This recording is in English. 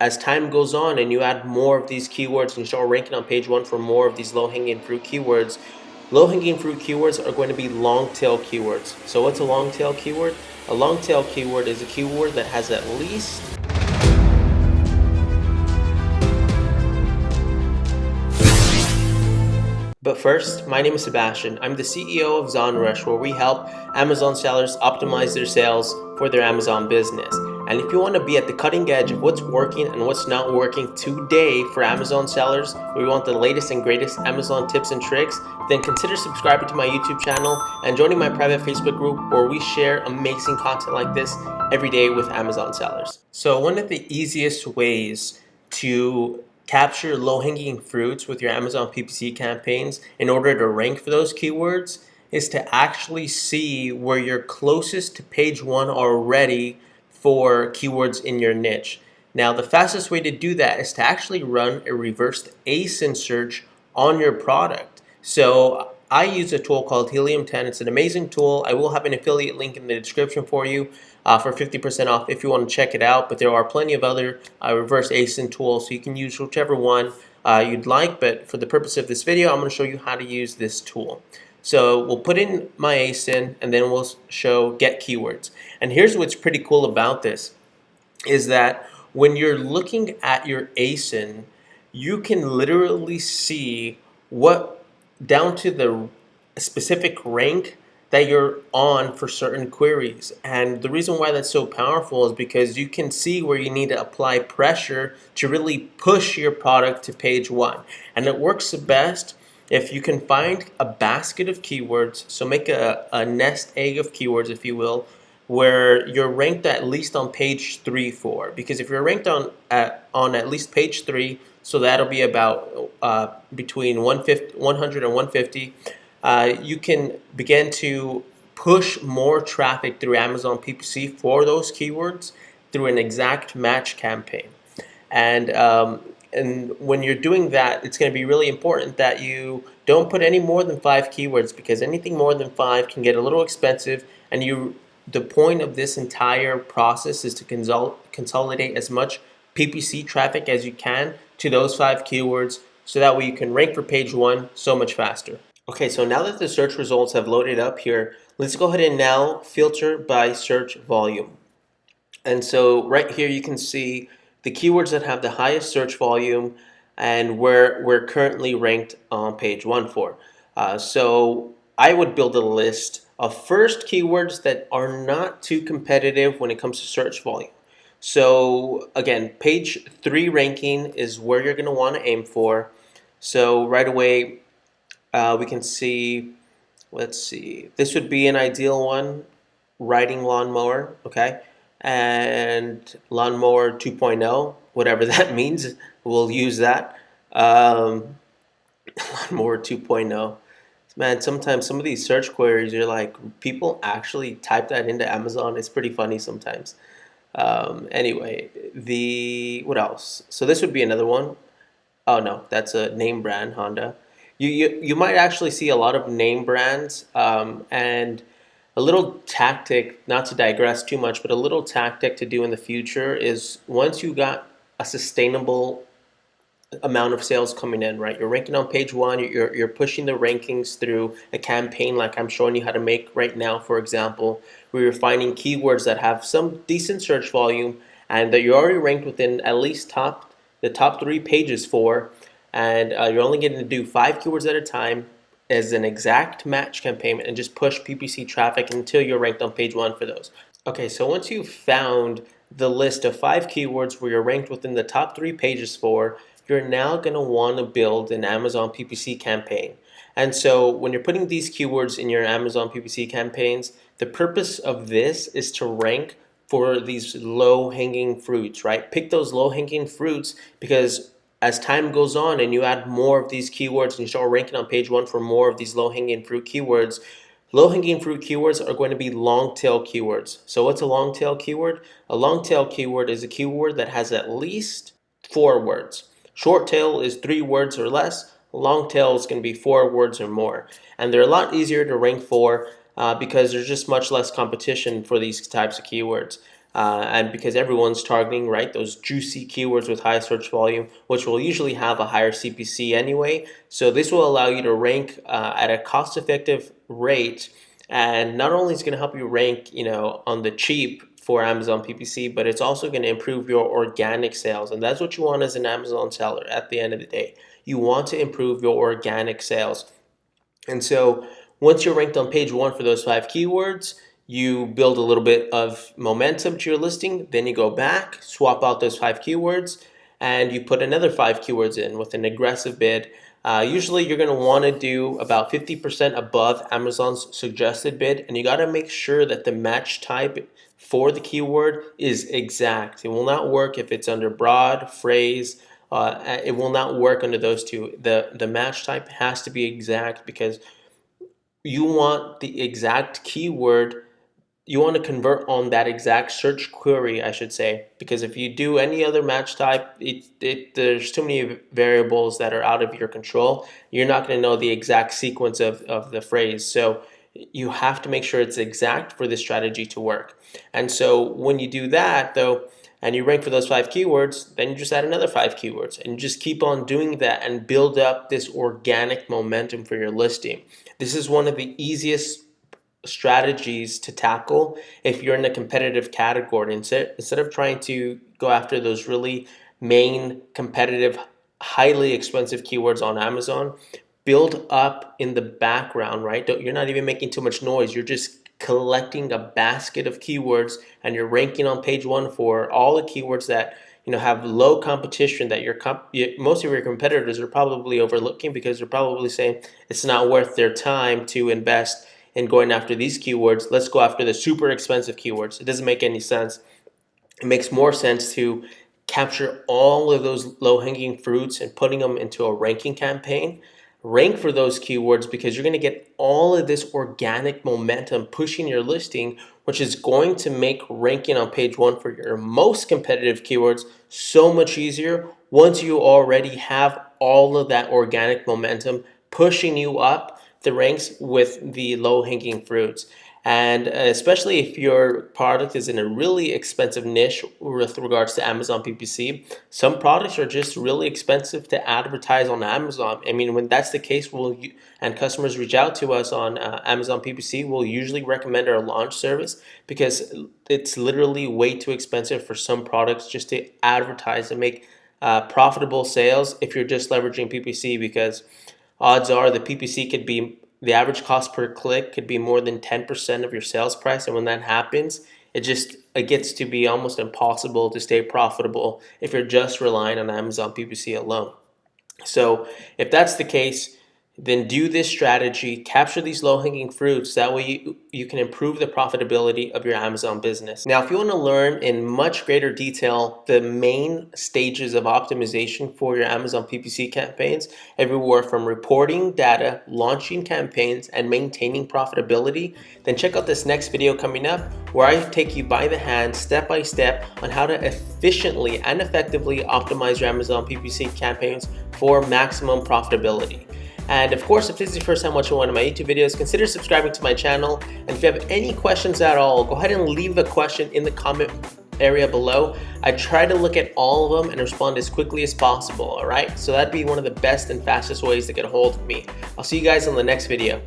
as time goes on and you add more of these keywords and you start ranking on page one for more of these low-hanging fruit keywords, low-hanging fruit keywords are going to be long tail keywords. So what's a long tail keyword? A long tail keyword is a keyword that has at least But first, my name is Sebastian. I'm the CEO of ZonRush, where we help Amazon sellers optimize their sales for their Amazon business. And if you want to be at the cutting edge of what's working and what's not working today for Amazon sellers, where you want the latest and greatest Amazon tips and tricks, then consider subscribing to my YouTube channel and joining my private Facebook group where we share amazing content like this every day with Amazon sellers. So one of the easiest ways to capture low-hanging fruits with your Amazon PPC campaigns in order to rank for those keywords is to actually see where you're closest to page one already for keywords in your niche. Now, the fastest way to do that is to actually run a reverse ASIN search on your product. So I use a tool called Helium 10. It's an amazing tool. I will have an affiliate link in the description for you for 50% off if you want to check it out. But there are plenty of other reverse ASIN tools, so you can use whichever one you'd like. But for the purpose of this video, I'm going to show you how to use this tool. So we'll put in my ASIN and then we'll show get keywords. And here's what's pretty cool about this is that when you're looking at your ASIN, you can literally see what down to the specific rank that you're on for certain queries. And the reason why that's so powerful is because you can see where you need to apply pressure to really push your product to page one. And it works the best if you can find a basket of keywords, so make a nest egg of keywords, if you will, where you're ranked at least on page 3, 4. Because if you're ranked on at least page 3, so that'll be about between 100 and 150, you can begin to push more traffic through Amazon PPC for those keywords through an exact match campaign. And when you're doing that, it's going to be really important that you don't put any more than 5 keywords, because anything more than 5 can get a little expensive. And the point of this entire process is to consolidate as much PPC traffic as you can to those 5 keywords, so that way you can rank for page one so much faster. Okay, so now that the search results have loaded up here, let's go ahead and now filter by search volume. And so right here you can see the keywords that have the highest search volume and where we're currently ranked on page one for. So I would build a list of first keywords that are not too competitive when it comes to search volume. So again, page 3 ranking is where you're going to want to aim for. So right away we can see, let's see, this would be an ideal one, riding lawnmower, okay? And lawnmower 2.0, whatever that means, we'll use that. Lawnmower 2.0. Man, sometimes some of these search queries, you're like, people actually type that into Amazon. It's pretty funny sometimes. Anyway, what else? So this would be another one. Oh no, that's a name brand, Honda. You might actually see a lot of name brands, and a little tactic, not to digress too much, but a little tactic to do in the future is once you got a sustainable amount of sales coming in, right? You're ranking on page one, you're pushing the rankings through a campaign like I'm showing you how to make right now, for example, where you're finding keywords that have some decent search volume and that you're already ranked within at least the top 3 pages for, and you're only getting to do 5 keywords at a time as an exact match campaign and just push PPC traffic until you're ranked on page one for those. Okay, so once you've found the list of 5 keywords where you're ranked within the top 3 pages for, you're now going to want to build an Amazon PPC campaign. And so when you're putting these keywords in your Amazon PPC campaigns, the purpose of this is to rank for these low-hanging fruits, right? Pick those low-hanging fruits, because as time goes on and you add more of these keywords and you start ranking on page one for more of these low-hanging fruit keywords, low-hanging fruit keywords are going to be long-tail keywords. So what's a long-tail keyword? A long-tail keyword is a keyword that has at least 4 words. Short tail is 3 words or less. Long tail is going to be 4 words or more. And they're a lot easier to rank for because there's just much less competition for these types of keywords. and because everyone's targeting, right, those juicy keywords with high search volume, which will usually have a higher CPC anyway. So this will allow you to rank at a cost-effective rate, and not only is it going to help you rank, on the cheap for Amazon PPC, but it's also going to improve your organic sales, and that's what you want as an Amazon seller. At the end of the day, you want to improve your organic sales. And so once you're ranked on page 1 for those 5 keywords, you build a little bit of momentum to your listing. Then you go back, swap out those 5 keywords, and you put another 5 keywords in with an aggressive bid. Usually you're going to want to do about 50% above Amazon's suggested bid, and you got to make sure that the match type for the keyword is exact. It will not work if it's under broad, phrase. It will not work under those two. The match type has to be exact, because you want the exact keyword. You want to convert on that exact search query, I should say, because if you do any other match type, there's too many variables that are out of your control. You're not going to know the exact sequence of the phrase. So you have to make sure it's exact for this strategy to work. And so when you do that, though, and you rank for those 5 keywords, then you just add another 5 keywords, and you just keep on doing that and build up this organic momentum for your listing. This is one of the easiest strategies to tackle if you're in a competitive category. Instead of trying to go after those really main competitive, highly expensive keywords on Amazon, build up in the background, right? You're not even making too much noise. You're just collecting a basket of keywords, and you're ranking on page 1 for all the keywords that have low competition, that most of your competitors are probably overlooking, because they're probably saying it's not worth their time to invest in going after these keywords. Let's go after the super expensive keywords. It doesn't make any sense. It makes more sense to capture all of those low-hanging fruits and putting them into a ranking campaign. Rank for those keywords, because you're going to get all of this organic momentum pushing your listing, which is going to make ranking on page 1 for your most competitive keywords so much easier once you already have all of that organic momentum pushing you up the ranks with the low-hanging fruits. And especially if your product is in a really expensive niche with regards to Amazon PPC, some products are just really expensive to advertise on Amazon. I mean, when that's the case, and customers reach out to us on Amazon PPC, we'll usually recommend our launch service, because it's literally way too expensive for some products just to advertise and make profitable sales if you're just leveraging PPC, because odds are the average cost per click could be more than 10% of your sales price. And when that happens, it gets to be almost impossible to stay profitable if you're just relying on Amazon PPC alone. So if that's the case, then do this strategy, capture these low-hanging fruits. That way you can improve the profitability of your Amazon business. Now, if you want to learn in much greater detail the main stages of optimization for your Amazon PPC campaigns, everywhere from reporting data, launching campaigns, and maintaining profitability, then check out this next video coming up, where I take you by the hand, step by step, on how to efficiently and effectively optimize your Amazon PPC campaigns for maximum profitability. And of course, if this is your first time watching one of my YouTube videos, consider subscribing to my channel. And if you have any questions at all, go ahead and leave a question in the comment area below. I try to look at all of them and respond as quickly as possible, all right? So that'd be one of the best and fastest ways to get a hold of me. I'll see you guys in the next video.